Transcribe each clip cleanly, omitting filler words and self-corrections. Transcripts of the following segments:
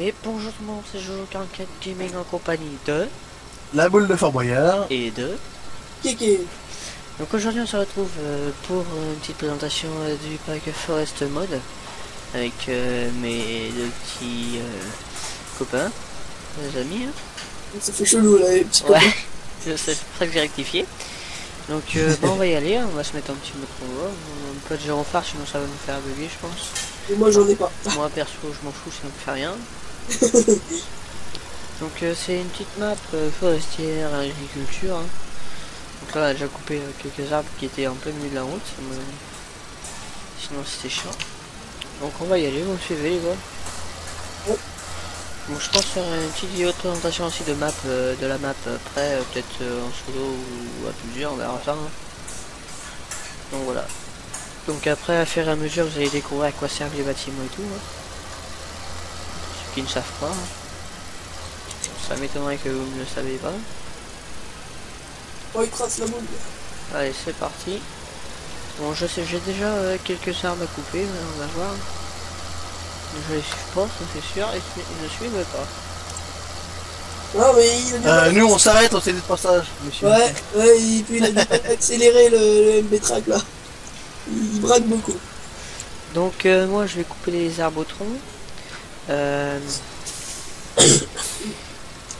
Et bonjour tout le monde, c'est Jojo44 Gaming en compagnie de... La boule de Fort Boyard. Et de... Kéké. Donc aujourd'hui on se retrouve pour une petite présentation du pack Forest Mode avec mes deux petits copains, mes amis. Hein. Ça fait chelou là, les petits Ouais, copains. c'est pour ça que j'ai rectifié. Donc bon, on va y aller, on va se mettre un petit mode combat. On peut être gyrophare sinon ça va nous faire bugger je pense. Et moi j'en ai pas. Moi perso je m'en fous, ça ne me fait rien. Donc c'est une petite map forestière, agriculture. Hein. Donc là on a déjà coupé quelques arbres qui étaient en plein milieu de la route. Sinon c'était chiant. Donc on va y aller, vous me suivez les gars. Ouais. Bon, je pense faire une petite vidéo de présentation aussi de map, de la map après, peut-être en solo ou à plusieurs, on verra ça. Hein. Donc voilà. Donc après à faire à mesure vous allez découvrir à quoi servent les bâtiments et tout. Hein. Pour ceux qui ne savent pas. Hein. Ça m'étonnerait que vous ne le savez pas. Oh, il trace la boule. Allez, c'est parti. Bon, je sais, j'ai déjà quelques arbres à couper, on va voir. Je les suis pas, ça c'est sûr, et ils ne suivent pas. Non, mais il a du mal. Nous on s'arrête, on fait des passages, monsieur. Ouais, ouais, et puis il a du mal à accélérer le MB track là. Il braque beaucoup. Donc, moi je vais couper les arbres au tronc.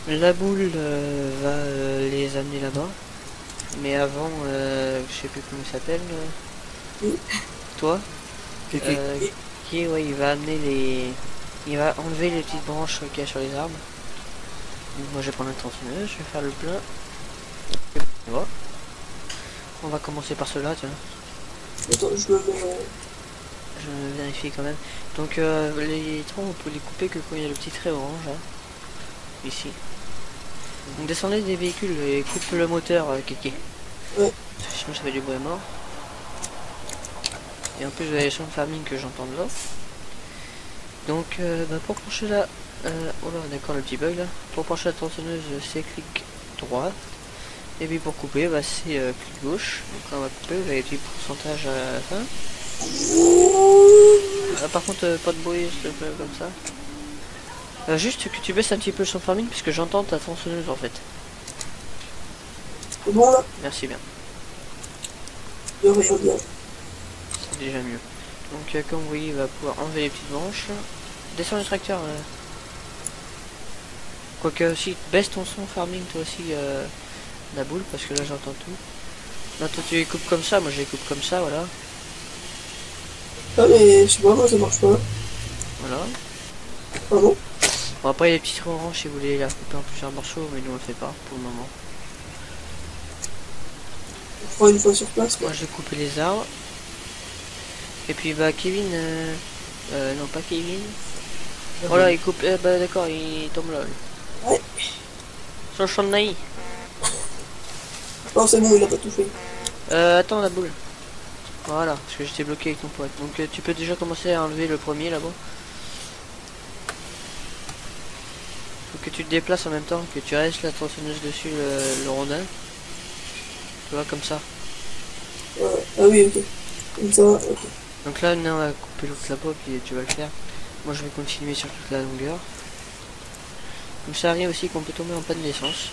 La boule va les amener là-bas. Mais avant, je sais plus comment il s'appelle. Toi Kéké. Qui ouais, il va amener les... Il va enlever les petites branches qu'il y a sur les arbres. Donc moi je vais prendre un tronçonneuse, je vais faire le plein. Voilà. On va commencer par cela, tiens. Attends, je me mets. Je vérifie quand même. Donc les troncs on peut les couper que quand il y a le petit trait orange là. Ici. Donc descendez des véhicules et coupe le moteur Kéké. Ouais. Sinon ça fait du bruit mort. Et en plus vous avez les sons de farming que j'entends de là. Donc pour pencher la... oh là d'accord le petit bug là. Pour pencher la tronçonneuse c'est clic droit. Et puis pour couper bah, c'est clic gauche. Donc là on va couper, vous avez des petits pourcentages à la fin. Par contre pas de bruit s'il te plaît comme ça. Juste que tu baisses un petit peu le son de farming puisque j'entends ta tronçonneuse en fait. C'est bon là? Merci bien. De rien bien. C'est déjà mieux. Donc comme vous voyez il va pouvoir enlever les petites branches. Descends le tracteur. Quoique si baisse ton son farming toi aussi la boule parce que là j'entends tout. Là toi tu les coupes comme ça, moi je les coupe comme ça voilà. Ah, mais je sais pas, moi ça marche pas. Voilà. Ah bon? Bon après il y a les petits traits orange si vous voulez la couper en plusieurs morceaux mais nous on le fait pas pour le moment. On fera une fois sur place quoi. Moi je vais couper les arbres. Et puis bah Kevin non pas Kevin. Voilà il coupe bah d'accord il tombe là. Ouais. Son champ de naï. Non, c'est bon, il a pas tout fait. Attends la boule. Voilà, parce que j'étais bloqué avec ton pote. Donc tu peux déjà commencer à enlever le premier là-bas. Faut que tu te déplaces en même temps, que tu restes la tronçonneuse dessus le rondin. Tu vois comme ça. Ouais. Ah oui, ok. Comme ça, ok. Donc là on va couper l'autre là-bas puis tu vas le faire. Moi je vais continuer sur toute la longueur. Comme ça arrive aussi qu'on peut tomber en panne d'essence.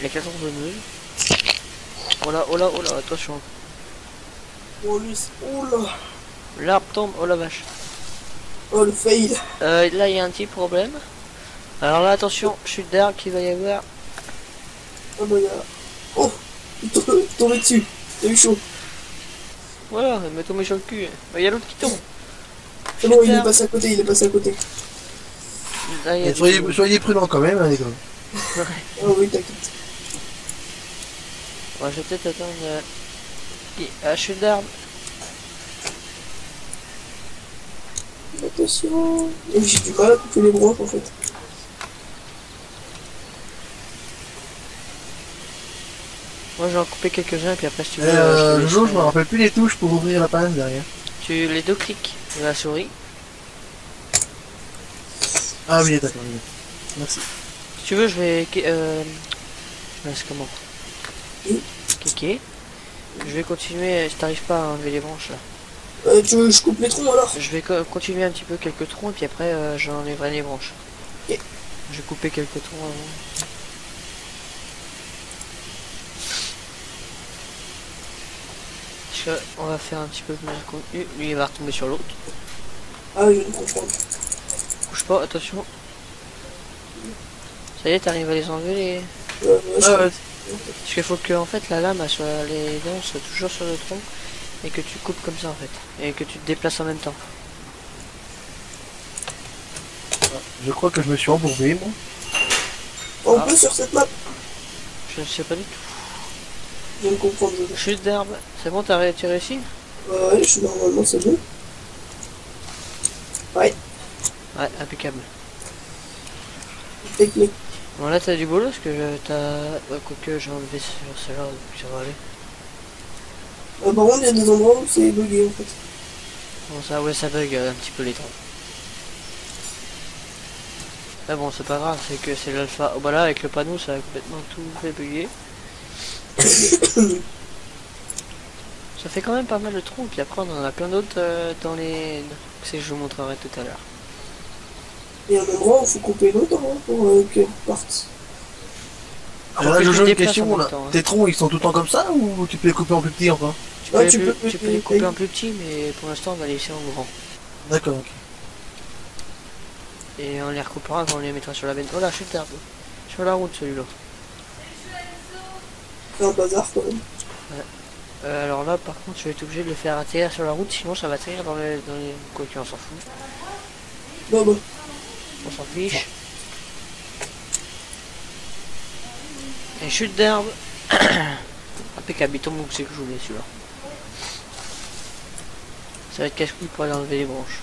La tronçonneuse. Oh là, oh là, oh là, attention. Oh, lui, oh là. L'arbre tombe, oh la vache. Oh, le fail. Là il y a un petit problème. Alors là attention, chute d'arbre qu'il va y avoir. Ah bah, il y a... Oh, il est tombé dessus. Il a eu chaud. Voilà, il m'a tombé sur le cul. Bah, il y a l'autre qui tombe. C'est bon, il est d'arbre. passé à côté, il est passé à côté. Là, il y a Soyez prudents quand même, hein, les gars. Ah oui, t'inquiète. Ouais, je vais peut-être attendre. Chute d'arbre. Attention. Et j'ai du mal à couper les branches en fait. Moi je vais en couper quelques-uns et puis après si tu veux. Je te Jojo, je me laisserai. rappelle plus les touches pour ouvrir la panne derrière. Tu les deux clics de la souris. Ah oui, d'accord. Oui. Merci. Si tu veux, je vais. C'est comment Oui. Cliquer. Je vais continuer si t'arrives pas à enlever les branches là. Tu veux que je coupe les troncs alors? Je vais continuer un petit peu quelques troncs et puis après j'enlèverai les branches. Ok. Je vais couper quelques troncs avant. On va faire un petit peu plus de contenu. Lui il va retomber sur l'autre. Ah oui, je ne comprends pas. Bouge pas, attention. Ça y est, t'arrives à les enlever les. Je Ah ouais. Parce qu'il faut que en fait la lame elle soit les dents soient toujours sur le tronc et que tu coupes comme ça en fait. Et que tu te déplaces en même temps. Je crois que je me suis embourbé, moi. On Ah. peut sur cette map? Je ne sais pas du tout. Je viens de comprendre. Chute d'herbe, c'est bon, tu réussi? Ouais, je suis normalement, c'est bon. Ouais, Ouais, impeccable. technique. Bon là t'as du boulot parce que quoique j'ai enlevé sur celle-là, donc ça va aller. Par contre, il y a des endroits où c'est bugué en fait. Bon ça, ouais ça bug un petit peu les temps. Mais bon c'est pas grave, c'est que c'est l'alpha. Oh bah là avec le panneau ça a complètement tout fait bugger. Ça fait quand même pas mal de troncs, puis après on en a plein d'autres dans les... C'est je vous montrerai tout à l'heure. Il y a un endroit où il faut couper l'autre hein, pour que parte. Alors là, que tu Jojo, une déplaces en question même là. temps, hein. Tes troncs ils sont tout le temps comme ça ou tu peux les couper en plus petit enfin? Tu Ah, peux, tu les, peux tu peux les couper en plus petit, mais pour l'instant on va les laisser en grand. D'accord, ok. Et on les recoupera quand on les mettra sur la benne. Oh là, chute d'herbe. Sur la route celui-là. C'est un bazar quand même. Alors là par contre je vais être obligé de le faire atterrir sur la route, sinon ça va atterrir dans les... Quoi qu'on s'en fout. Bah bah. On s'en fiche. Et chute d'herbe. Impeccable, il tombe où c'est que je voulais celui-là. Ça va être casse-couille pour aller enlever les branches.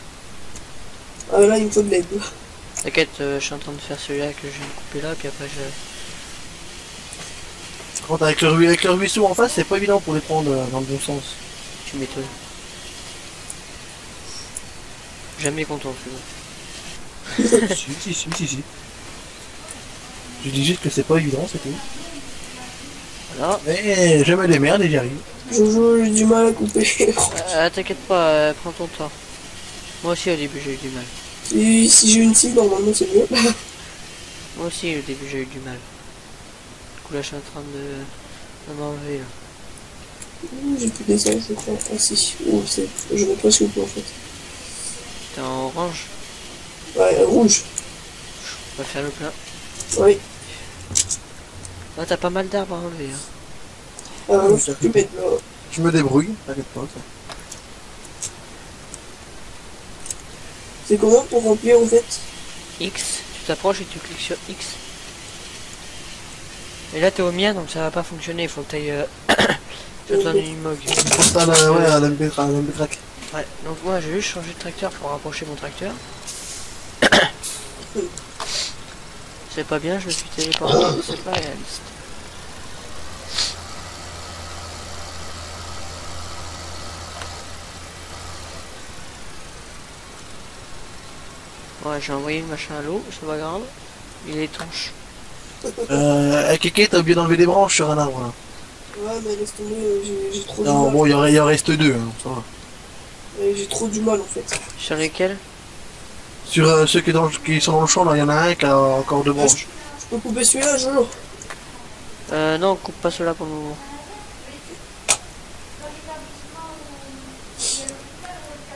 Ah là, il me faut de l'aide. T'inquiète, je suis en train de faire celui-là que je viens de couper là, puis après je... Par contre, avec le ruisseau en face, c'est pas évident pour les prendre dans le bon sens. Tu m'étonnes. Jamais content, c'est bon. si. Je dis juste que c'est pas évident, c'est tout. Voilà. Mais je me démerde et j'y arrive. Jojo, j'ai du mal à couper. T'inquiète pas, prends ton temps. Moi aussi au début j'ai eu du mal. Si j'ai une scie, normalement c'est mieux. Moi aussi au début j'ai eu du mal. Du coup là je suis en train de m'enlever là. J'ai plus d'essence, je crois. Ah si. Oh, je n'ai presque plus en fait. T'es en orange, Ouais, rouge. on va faire le plein. Oui. Ah t'as pas mal d'arbres à enlever hein. Alors, faut que tu mettes là. Je me débrouille, t'inquiète pas. Ça. C'est comment pour remplir en fait? X, tu t'approches et tu cliques sur X. Et là t'es au mien donc ça va pas fonctionner, il faut que t'ailles... tu as besoin d'une mog. Pour ça, ouais, à l'MB-Track. Ouais, donc moi j'ai juste changé de tracteur pour rapprocher mon tracteur. C'est pas bien, je me suis téléporté, c'est pas réaliste. Ouais, j'ai envoyé le machin à l'eau, c'est pas grave. Il est étanche. Kéké, t'as oublié d'enlever des branches sur un arbre là. Ouais, mais laisse tomber, j'ai trop du Non, mal. bon, il en reste deux, hein, ça va. J'ai trop du mal en fait. Sur lesquels? Sur ceux qui sont dans le champ, là, il y en a un qui a encore deux branches. Je peux couper celui-là, Jojo? Non, on coupe pas cela pour le moment.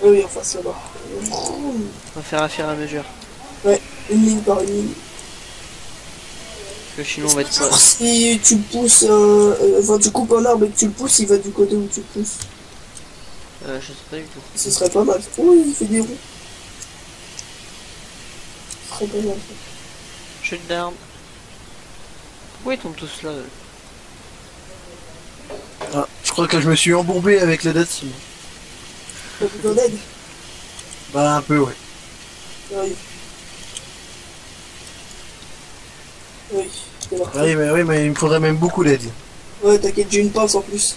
Oui, enfin ça va. On va faire à fur et à mesure. Une ligne par une ligne. Parce que sinon on va être Genre, pas... si tu pousses, enfin tu coupes un arbre et que tu le pousses, il va du côté où tu le pousses. je sais pas du tout. Ce serait pas mal. Oh, il fait des roues. Ce serait pas mal. Chute d'arbre. Pourquoi ils tombent tous là Ah, je crois que je me suis embourbé avec le Datsun. T'as besoin d'aide? Bah, un peu, ouais. Oui. Oui, c'est parfait. Oui, mais il me faudrait même beaucoup d'aide. Ouais, t'inquiète, j'ai une pince en plus.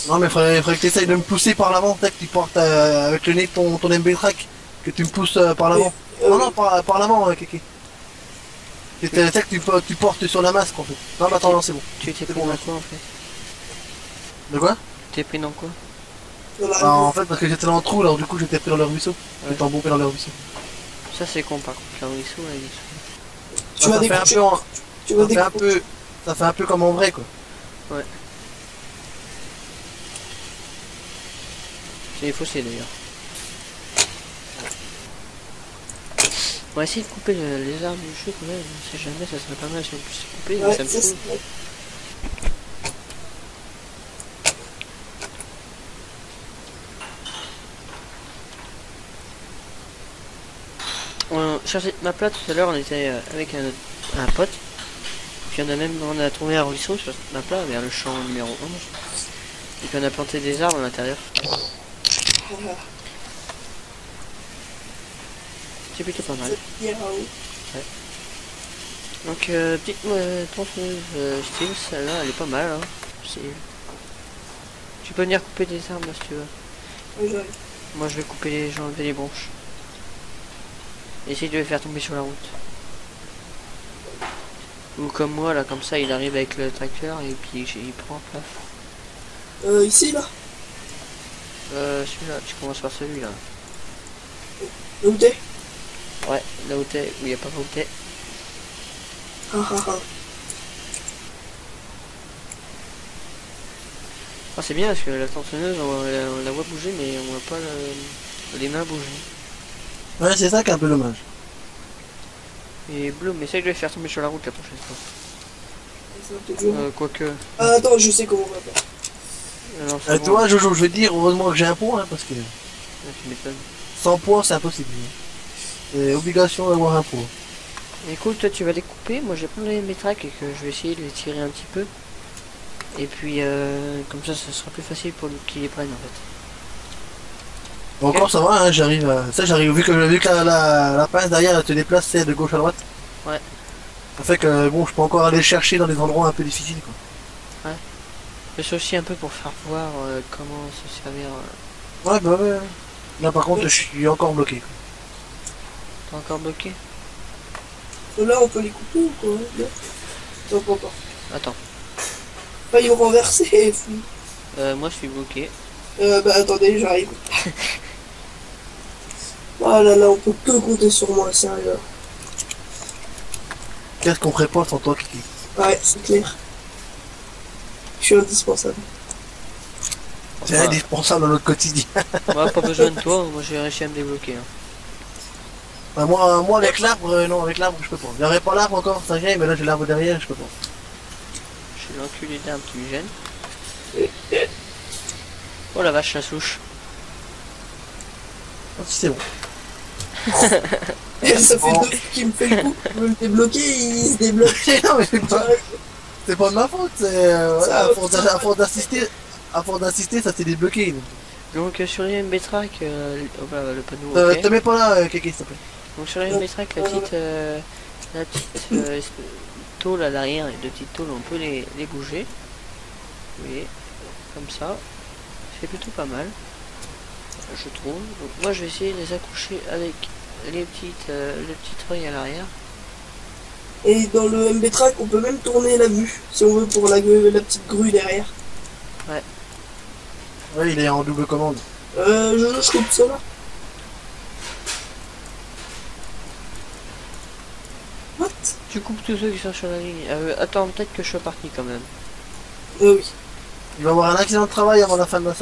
Non, mais faudrait que tu essayes de me pousser par l'avant, peut-être que tu portes avec le nez de ton MB-Track, que tu me pousses par l'avant. Non, par l'avant, Kéké. C'est ça que tu portes sur la masque en fait. Non, mais attends, non, c'est bon. Tu t'es C'est pris bon, dans là. quoi en fait? De quoi? Tu t'es pris dans quoi? dans la Bah, en fait, parce que j'étais dans le trou, alors du coup, j'étais pris dans le ruisseau. J'étais embourbé dans le ruisseau. Ça c'est con par contre, la ruisseau là, il est Tu vas Ça fait un décrocher. peu, Tu vas ça fait un décrocher. peu, ça fait un peu comme en vrai, quoi. c'est faussé d'ailleurs. On va essayer de couper les arbres du jeu quand même, on sait jamais, ça serait pas mal si on puisse les couper, mais Ouais, ça me ça, saoule. c'est- On cherchait ma plate tout à l'heure, on était avec un pote, puis on a trouvé un ruisseau sur cette map là, vers le champ numéro 11. Et puis on a planté des arbres à l'intérieur. C'est plutôt pas mal. c'est bien, oui. Donc petite tronçonneuse style, celle-là elle est pas mal. Hein. Tu peux venir couper des arbres là, si tu veux. Ouais, j'arrive. Moi je vais couper j'ai enlevé les branches. Essaye de les faire tomber sur la route. Ou comme moi là, comme ça il arrive avec le tracteur et puis il prend paf. Ici, là. Celui-là, tu commences par celui-là. Là où t'es? Ouais, là où t'es, où il n'y a pas où t'es. Ah, ah, ah. Ah, c'est bien parce que la tronçonneuse on la voit bouger mais on voit pas les mains bouger. Ouais, c'est ça qui est un peu dommage. Et Bloom, essaye de les faire tomber sur la route la prochaine fois. Ça va peut-être jouer. Quoique. Ah, attends, je sais comment on va faire. Alors, Tu vois, Jojo, je veux dire, heureusement que j'ai un point, hein, parce que tu m'étonnes. sans point, c'est impossible. C'est obligation d'avoir un point. Écoute, toi tu vas les couper, moi j'ai plein mes tracks et que je vais essayer de les tirer un petit peu. Et puis comme ça sera plus facile pour qu'ils les prennent en fait. Encore ça va, hein, j'arrive à... Ça j'arrive, vu que la pince derrière elle te déplace, c'est de gauche à droite. Ouais. Ça fait que bon, je peux encore aller chercher dans des endroits un peu difficiles, quoi. Mais c'est aussi un peu pour faire voir comment se servir. Ouais, bah ouais. Là par contre, je suis encore bloqué, quoi. T'es encore bloqué? Là, on peut les couper ou quoi? Non. Non, pas encore. Attends. Pas ils vont renverser, fou. Moi je suis bloqué. Bah attendez, j'arrive. Oh là là, on peut que compter sur moi, sérieux. Qu'est-ce qu'on ferait pas sans toi, Kiki? Ouais, c'est clair. Je suis indispensable. C'est Enfin, indispensable dans notre quotidien. moi pas besoin de toi, moi j'ai réussi à me débloquer. Hein. Bah, moi avec l'arbre, non, avec l'arbre je peux pas. J'aurais pas l'arbre encore, ça vient, mais là j'ai l'arbre derrière, je peux pas. Je suis l'enculé d'arbre qui me gêne. Oh la vache, la souche. Ah, si, c'est bon. Ça fait deux fois qu'il me fait le coup. Je veux le débloquer, il se débloque. Non, mais c'est pas de ma faute, c'est voilà, Ça, à force d'assister, ça s'est débloqué. Donc, Donc sur les MB-Track, voilà, le panneau ok. te mets pas là, Kiki, s'il te plaît. Donc sur les MB-Track, la petite tôle à l'arrière et deux petites tôles, on peut les bouger. Vous voyez, comme ça. C'est plutôt pas mal, je trouve. Donc moi je vais essayer de les accrocher avec les petites feuilles à l'arrière. Et dans le MB Track, on peut même tourner la vue, si on veut, pour la petite grue derrière. Ouais, il est en double commande. Je coupe ça là. What? Tu coupes tous ceux qui sont sur la ligne. Attends, peut-être que je suis parti quand même. Oui. Il va avoir un accident de travail avant la fin de la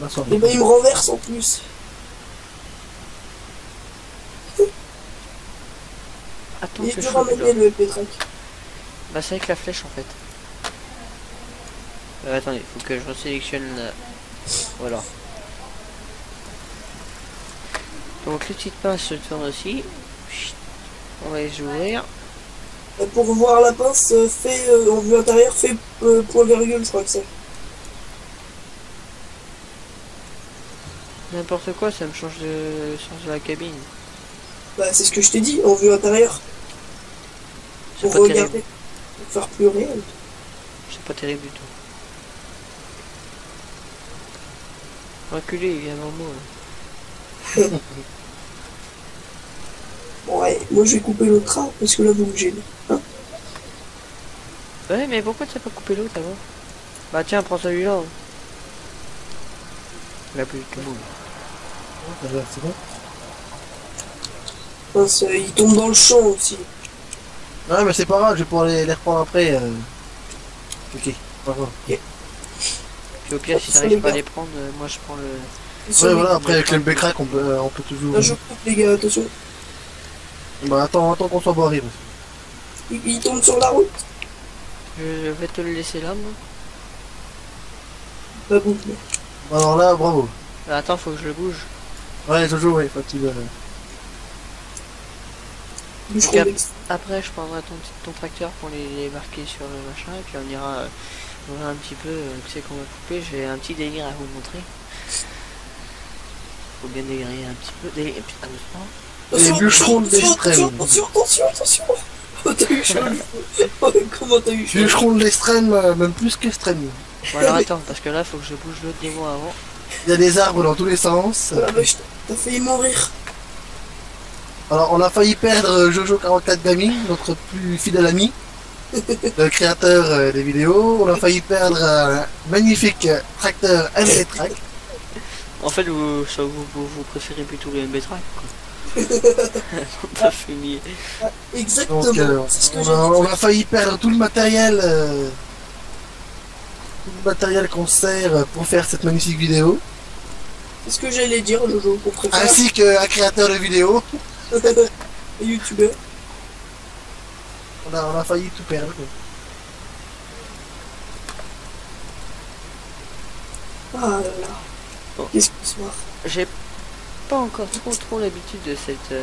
soirée. Et ben il me renverse en plus. Attends Il est que je dur à chope, mener là. le MB Track. Bah c'est avec la flèche en fait. Attendez, faut que je resélectionne la... Voilà. Donc les petites pinces se tournent aussi. Chut. On va les ouvrir. Pour voir la pince, fait en vue intérieure, fait point virgule, je crois que c'est. N'importe quoi, ça me change de sens de la cabine. Bah c'est ce que je t'ai dit, en vue intérieure. C'est Pour pas regarder. terrible. Pour faire plus réel. C'est pas terrible du tout. Reculé, il vient avant moi. Là. Bon, ouais, moi je vais couper l'autre arbre parce que là vous me gênez. Hein? Ouais, mais pourquoi tu n'as pas coupé l'autre avant? Bah tiens, prends celui-là. La plus que bon. C'est bon. Mince, il tombe dans le champ aussi. Ouais, mais c'est pas grave, je vais pouvoir les reprendre après. Ok, pas grave. Puis au pire, si t'arrives pas à les prendre, moi je prends le. Ouais, voilà, après avec le Becrac, on peut toujours. Là, je coupe, les gars, attention. Bah, attends qu'on soit barré. Il tombe sur la route. Je vais te le laisser là, moi. Pas bon. Alors là, bravo. Attends, faut que je le bouge. Ouais, Jojo, ouais, faut que tu le. Bûcheron Ok. d'ex- Après, je prendrai ton tracteur pour les marquer sur le machin, et puis on ira voir un petit peu, tu sais qu'on va couper. J'ai un petit délire à vous montrer. Faut bien dégriller un petit peu. Et puis, doucement. Les bûcherons de l'extrême. Attention. Oh, t'as eu chaud. Oh, comment t'as eu chaud? Bûcheron de l'extrême, même plus qu'extrême. Bon, alors attends, parce que là, faut que je bouge l'autre niveau avant. Il y a des arbres dans tous les sens. Oh la vache, t'as failli mourir. Alors, on a failli perdre Jojo44 Gaming, notre plus fidèle ami, le créateur des vidéos. On a failli perdre un magnifique tracteur MB Track. En fait, vous préférez plutôt le MB Track, quoi. Pas fumier. Exactement. Donc, C'est ce que on, j'ai a, dit. on a failli perdre tout le matériel qu'on sert pour faire cette magnifique vidéo, C'est ce que j'allais dire, Jojo, qu'on préfère. ainsi qu'un créateur de vidéos. Et youtubeur. On a failli tout perdre. Quoi. Ah là là. Bon. Qu'est-ce que c'est? J'ai pas encore trop l'habitude de cette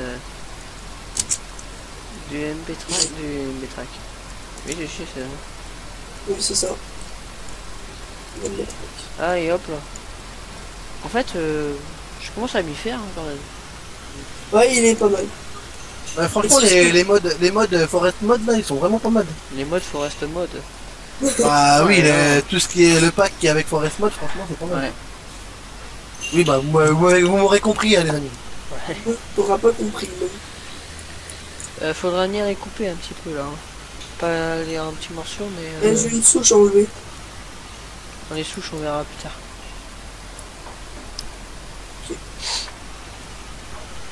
du MB Track. Oui, je sais ça. Oui, c'est ça. Ah et hop là. En fait, je commence à m'y faire hein, quand même. Ouais, il est pas mal. Ouais, franchement, les modes Forest Mode là, ils sont vraiment pas mal. Les modes Forest Mode. Ah oui, Ouais. tout ce qui est le pack qui est avec Forest Mode, franchement, c'est pas mal. Ouais. Oui, bah, vous m'aurez compris, hein, les amis. T'auras pas compris. Mais... Faudra venir les couper un petit peu là. Hein. Pas les en petits morceaux, mais J'ai une souche à enlever. dans les souches on verra plus tard.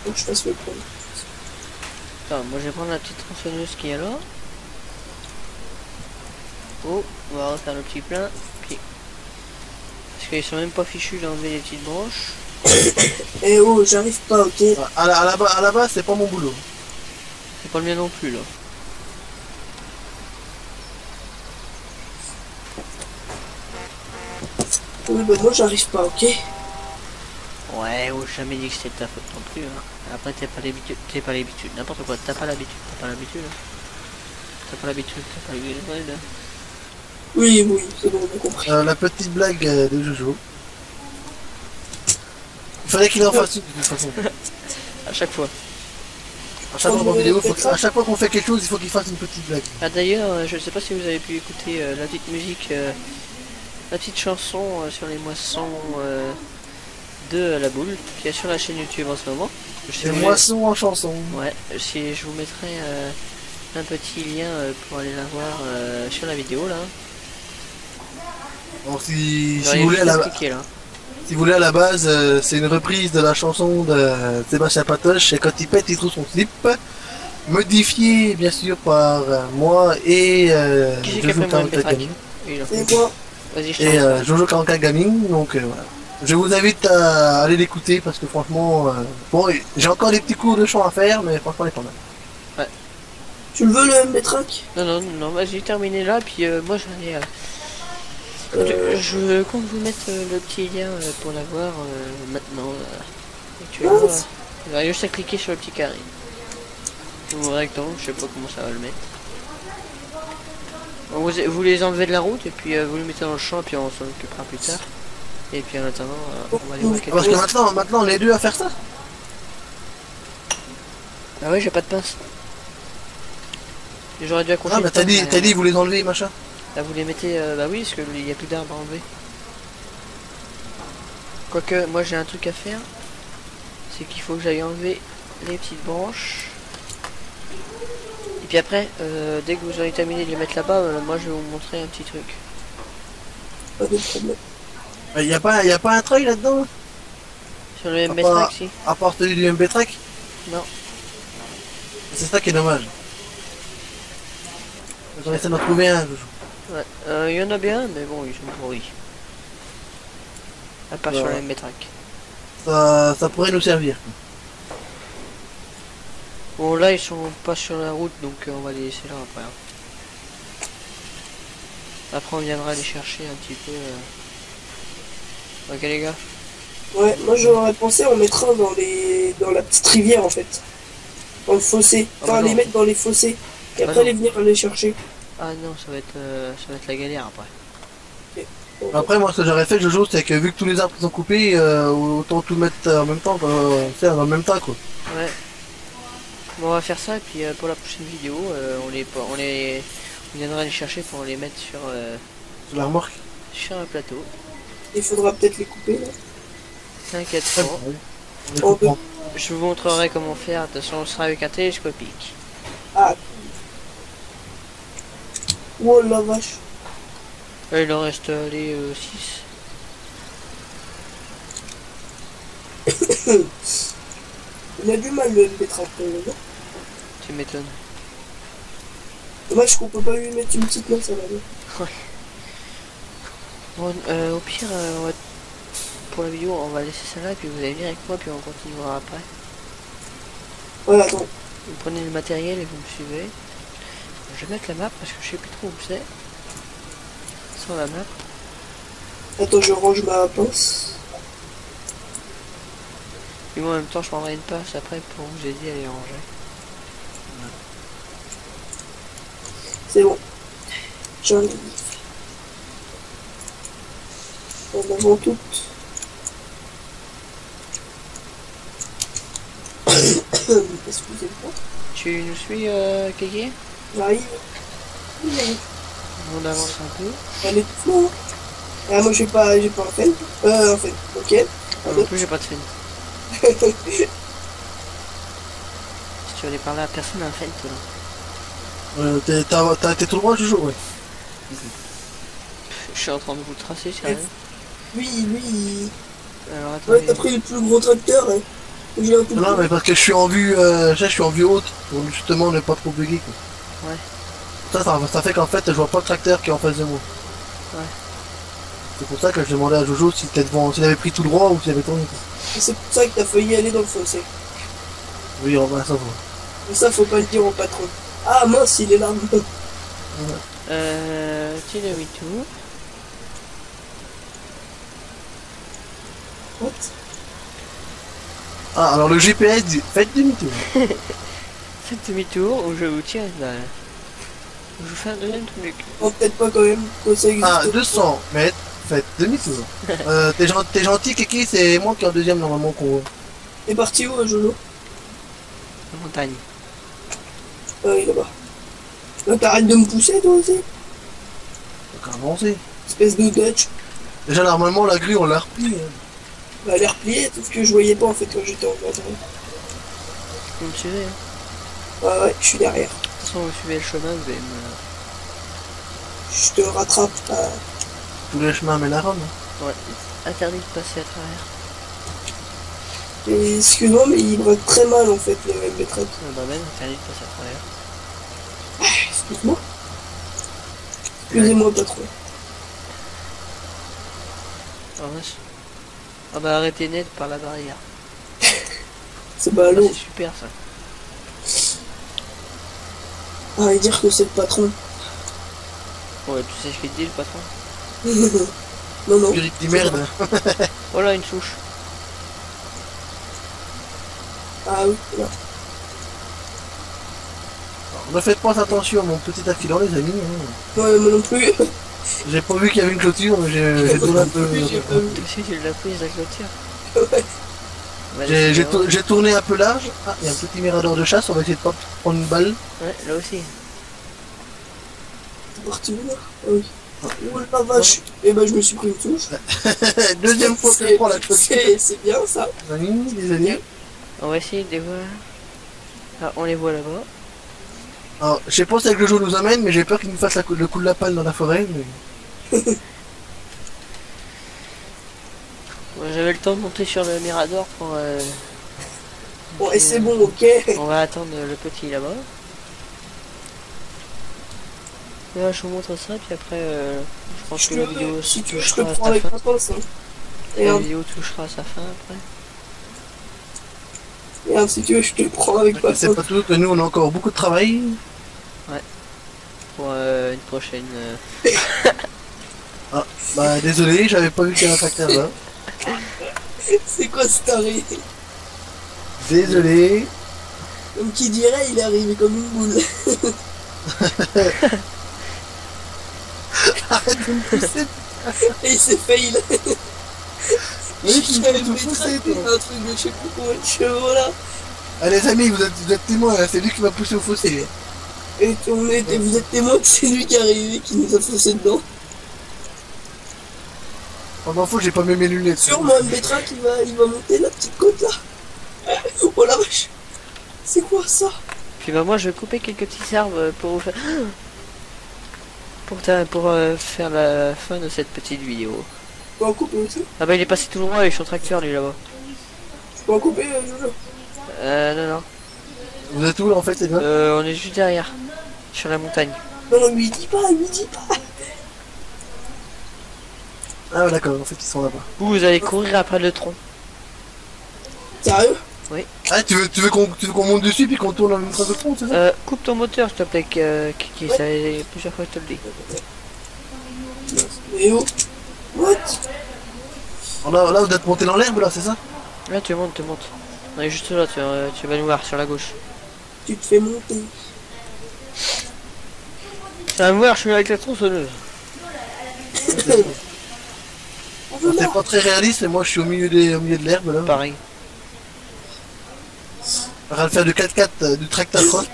Faut que je fasse le prendre. Attends, moi je vais prendre la petite tronçonneuse qui est là. Oh, on va refaire le petit plein. Puis... Parce qu'ils sont même pas fichus d'enlever les petites branches. Eh oh, j'arrive pas, ok. À la base, c'est pas mon boulot. C'est pas le mien non plus là. Oui, bah moi j'arrive pas, ok. Ouais, ou jamais dit que c'était ta faute non plus. Hein. Après t'as pas l'habitude, n'importe quoi, t'as pas l'habitude. T'as pas l'habitude, t'as pas l'habitude. Oui, c'est bon, on a compris. La petite blague de Jojo. Il fallait qu'il en fasse une de toute façon. À chaque fois. À chaque fois, à chaque fois qu'on fait quelque chose, il faut qu'il fasse une petite blague. Ah d'ailleurs, je sais pas si vous avez pu écouter la petite musique, la petite chanson sur les moissons de la boule, qui est sur la chaîne YouTube en ce moment. C'est moisson en chanson. Ouais, si je vous mettrai un petit lien pour aller la voir sur la vidéo là. Donc si J'aurais vous voulez juste à à cliquer, là. si vous voulez à la base, c'est une reprise de la chanson de Sébastien Patoche, et quand il pète, il trouve son slip. Modifié bien sûr par moi et Qui c'est qui a fait mon 44 MP3? Gaming. Oui, là. C'est moi. Vas-y, je t'en Et prie. Jojo 44 Gaming, donc voilà. Je vous invite à aller l'écouter parce que franchement, bon, j'ai encore des petits cours de chant à faire, mais franchement, il est pas mal. Tu le veux le MB Track? Non, vas-y, terminé là, puis moi j'en ai... Je compte vous mettre le petit lien pour la voir maintenant. Actuellement, il va juste à cliquer sur le petit carré. Ou rectangle, je sais pas comment ça va le mettre. Bon, vous les enlevez de la route et puis vous les mettez dans le champ et puis on s'en occupera plus tard. Et puis en attendant, on va aller voir quelque Parce que chose. maintenant, on est deux à faire ça. Ah ouais, j'ai pas de pince. J'aurais dû accrocher. Ah, mais t'as dit, vous les enlevez, machin. Là vous les mettez, bah oui, parce qu'il n'y a plus d'arbres à enlever. Quoique, moi j'ai un truc à faire. C'est qu'il faut que j'aille enlever les petites branches. Et puis après, dès que vous aurez terminé de les mettre là-bas, moi je vais vous montrer un petit truc. Pas de problème. Y a pas un treuil là-dedans. Sur le Ah, MB pas- Track, si. À part celui du MB Trek. Non. C'est ça qui est dommage. J'aurais essayé d'en trouver un, Jojo. Ouais. Il y en a bien, mais bon, ils sont pourris. À part sur Ouais. le MB Track. Ça pourrait nous servir. Bon, là, ils sont pas sur la route, donc on va les laisser là après. Hein. Après, on viendra les chercher un petit peu. Ok, les gars. Ouais, moi j'aurais pensé en mettre un dans la petite rivière en fait. Dans le fossé. Ah Enfin, bah les non. mettre dans les fossés. Et Bah après non. les venir les chercher. Ah non, ça va être la galère après. Bon, Après, moi, ce que j'aurais fait, Jojo, c'est que vu que tous les arbres sont coupés, autant tout mettre en même temps, c'est dans le même tas, quoi. Ouais. Bon, on va faire ça et puis pour la prochaine vidéo, on viendra les chercher pour les mettre Sur la remorque. sur un plateau. il faudra peut-être les couper là. T'inquiète Très pas. bon, oui. On les Oh, comprend. Je vous montrerai comment faire. De toute façon, on sera avec un télescopique. Ah. Oh la vache. Il en reste les 6. Il a du mal le MB Track, non? Tu m'étonnes. Dommage qu'on peut pas lui mettre une petite main, ça va bien. Bon, au pire, pour la vidéo, on va laisser ça là, puis vous allez venir avec moi, puis on continuera après. Voilà, donc. Vous prenez le matériel et vous me suivez. Je vais mettre la map parce que je sais plus trop où c'est. Sans la map. Attends, je range ma pince. Et moi en même temps je prendrai une passe après pour vous aider à les ranger. C'est bon. J'en ai. En avant toutes. Excusez-moi. Tu nous suis Kéké? J'arrive. On avance un peu. Elle est toute floue. Ah, moi j'ai pas un fait. Un fait. Ok. Moi non plus j'ai pas de fin. Si tu veux aller parler à personne, un fait toi. T'as été tout droit, Jojo, ouais. Je suis en train de vous tracer, sérieux. Lui. Alors Ouais, attendez. t'as pris le plus gros tracteur. Hein. J'ai un peu Non, mais parce que je suis en vue, je suis en vue haute, pour justement ne pas trop bugger, quoi. Ouais. Ça fait qu'en fait, je vois pas le tracteur qui est en face de moi. Ouais. C'est pour ça que je demandais à Jojo s'il avait pris tout droit ou s'il avait tourné, quoi. C'est pour ça que t'as failli aller dans le fossé. Oui, on va ça va. Mais ça, faut pas le dire au patron. Ah mince, il est là. Tu demi-tour. What? Ah, alors le GPS dit faites demi-tour. Faites demi-tour ou je vous tire derrière. Je vous fais un deuxième truc. Non, peut-être pas quand même. Quand ça existe. Ah, 200 mètres, faites demi-tour. T'es gentil, Kiki, c'est moi qui est en deuxième normalement qu'on voit. T'es parti où, Jojo? La montagne. Ah, il est là-bas. Là, t'arrêtes de me pousser, toi aussi? Donc avancer. Espèce de Dutch. Déjà, normalement, la grue, on l'a replie. Hein. Bah, elle est repliée, tout ce que je voyais pas en fait quand j'étais en bas. Vous me suivez, hein. Ouais, je suis derrière. De toute façon, vous suivez le chemin, vous allez me... Je te rattrape. Tous les chemins mènent à Rome. Ouais, interdit de passer à travers. Et excuse-moi, mais il braque très mal en fait, le MB Track. Bah même, interdit de passer à travers. Excuse-moi. Excusez-moi, patron. Ah vache. Ah bah arrêtez net par la barrière. C'est pas Ah, l'eau. c'est super ça. Ah, et dire que c'est le patron. Ouais, tu sais ce qu'il dit le patron? Non, non. Il dit merde. Oh là, une souche. Ah oui, là. Ne faites pas attention à mon petit accident, les amis. Hein. Ouais, moi non plus. J'ai pas vu qu'il y avait une clôture, mais j'ai tourné un peu. J'ai pas vu. Toi aussi, tu l'as prise la clôture. Ouais. Bah, J'ai tourné un peu large. Ah, il y a un petit mirador de chasse, on va essayer de pas prendre une balle. Ouais, là aussi. T'es parti où là? Ah oui. Oh la vache. Et bah, je me suis pris une touche. Deuxième fois que je prends la clôture. C'est bien ça. Les amis, les amis. On va essayer de les voir. Ah, on les voit là-bas. Alors, je sais pas si avec le jeu nous amène, mais j'ai peur qu'il nous fasse le coup de la palle dans la forêt. Mais... Ouais, j'avais le temps de monter sur le Mirador pour... Bon, et c'est bon, ok. On va attendre le petit là-bas. Là, je vous montre ça, puis après, je pense que la vidéo si tu veux, je touchera te à prends sa avec fin. ma pince. Hein. La Regarde, vidéo touchera à sa fin après. regarde, si tu veux, je te le prends avec ma C'est pince. pas tout que nous on a encore beaucoup de travail. Pour une prochaine... Ah, bah désolé, j'avais pas vu qu'il y avait un tracteur là. C'est quoi cette arrêt? Désolé. Comme qui dirait, il est arrivé comme une boule. Arrête de me pousser. Et il s'est fail. Oui, tu J'avais me fait pousser tracter toi. un truc de je sais plus combien de chevaux là. Ah les amis, vous êtes témoins, là, c'est lui qui m'a poussé au fossé. Et vous êtes témoin que c'est lui qui est arrivé, qui nous a foncé dedans. Pendant faux, j'ai pas mis mes lunettes. Sûrement un bétrac il va monter la petite côte là. Oh la vache. C'est quoi ça? Puis bah moi, je vais couper quelques petits arbres pour vous faire... Pour faire la fin de cette petite vidéo. Tu peux en couper aussi? Ah bah il est passé tout loin avec son tracteur lui là-bas. Tu peux en couper, Jojo? Non, non. Vous êtes où là en fait, les gars? On est juste derrière. Sur la montagne. Non, non, lui dis pas, lui dis pas. Ah ouais, d'accord, en fait ils sont là-bas. Vous allez courir après le tronc. Sérieux? Ah tu veux qu'on monte dessus puis qu'on tourne en même temps de fond, c'est ça? Coupe ton moteur s'il te plaît, Kiki. Ça fait plusieurs fois que je te le dis. Et oh? What? Là vous êtes monté dans l'herbe là, c'est ça? Là tu montes, tu montes. On est juste là, tu vas nous voir sur la gauche. Tu te fais monter. Tu vas me voir, je suis avec la tronçonneuse. On veut C'est mort. pas très réaliste, mais moi je suis au milieu de l'herbe là. Pareil. On va le faire du 4x4 du tracteur quoi.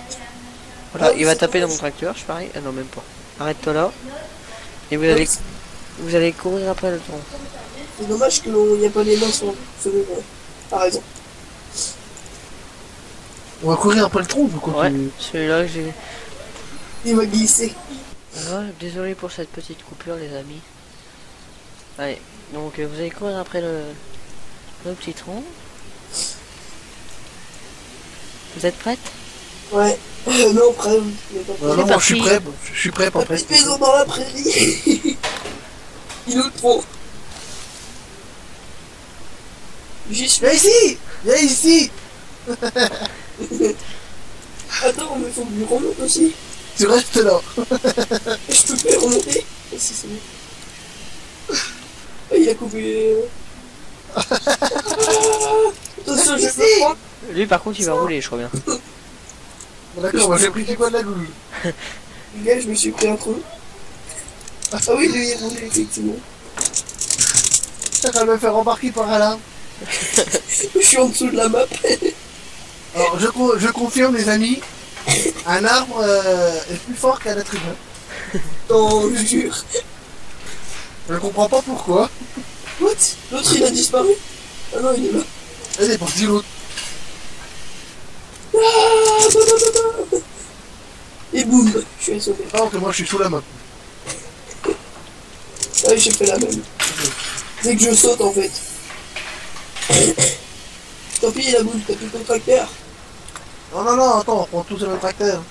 Voilà, il va taper dans mon tracteur, je parie. Ah non, même pas. Arrête-toi là. Et vous allez courir après le tronc. C'est dommage qu'il n'y a pas les mains sur le. Par raison. On va courir après le tronc ou quoi? Ouais, celui-là que j'ai... Il va glisser. Ah, désolé pour cette petite coupure les amis. Allez, donc vous allez courir après le petit tronc. Vous êtes prête? Ouais. Non, prêt. Mais pas prêt. Non, moi je parti. suis prêt, pas La prêt. petite maison dans la prairie. Il est où le tronc? J'y suis. Viens ici! Viens ici! Attends, mais faut que je remonte aussi. Tu restes là. Je peux pas remonter. Ah, si, c'est bon. Ah, il a coupé. Ah, attention, je vais me prendre. Lui par contre il va rouler je crois bien. Bon, d'accord, moi j'ai pris du poids de la goule. Les gars, je me suis pris un trou. Ah oui, lui, il est roulé, effectivement. Ça va me faire embarquer par là. Je suis en dessous de la map. Alors je confirme les amis, un arbre est plus fort qu'un être humain. Non, je jure. Je comprends pas pourquoi. What? L'autre, il a disparu? Ah non, il est là. Elle est partie l'autre. Ah, bah, bah, bah, bah. Et boum, je suis assommé. Alors que moi je suis sous la map. Ah, j'ai fait la même. Dès que je saute, en fait. Tant pis, la boule, t'as plus ton tracteur. Non, non, non, attends, on prend tous le même tracteur.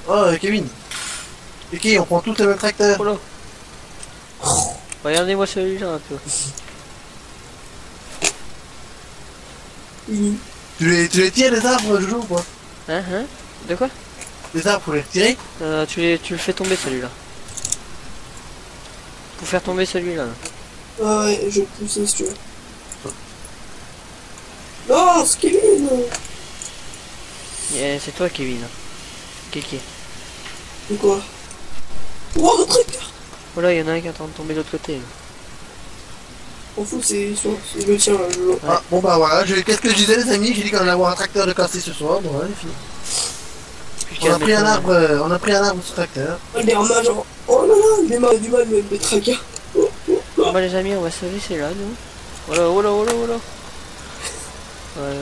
Oh, Kevin. Kiki, on prend tous le même tracteur. Oh là. Regardez-moi celui-là un peu. Tu les tires les arbres, Jojo, ou quoi? Hein? De quoi? Les arbres, faut les retirer? Tu le fais tomber celui-là. Faut faire tomber celui-là. Ah ouais, je vais le pousser si tu veux. Non, c'est Kevin. C'est toi Kevin. Kiki. De quoi? Oh, le tracteur. Oh là, il y en a un qui est en train de tomber de l'autre côté. Là. On fout, c'est le tien, là, Lolo. Ah, bon bah voilà, qu'est-ce que je disais les amis? J'ai dit qu'on allait avoir un tracteur de cassé ce soir, bon voilà, fini. Puis On a pris un arbre sur tracteur. Oh, les ramages, genre. Oh là là, il est du mal, le tracteur. Bon bah les amis, on va se laisser là, nous. Voilà, voilà, voilà, voilà.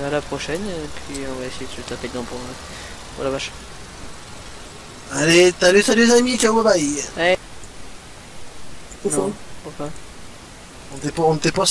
À la prochaine, et puis on va essayer de se taper dedans pour... Voilà, vache. Allez, salut les amis, ciao, bye bye. Allez. Enfin. Non, enfin. On n'était pas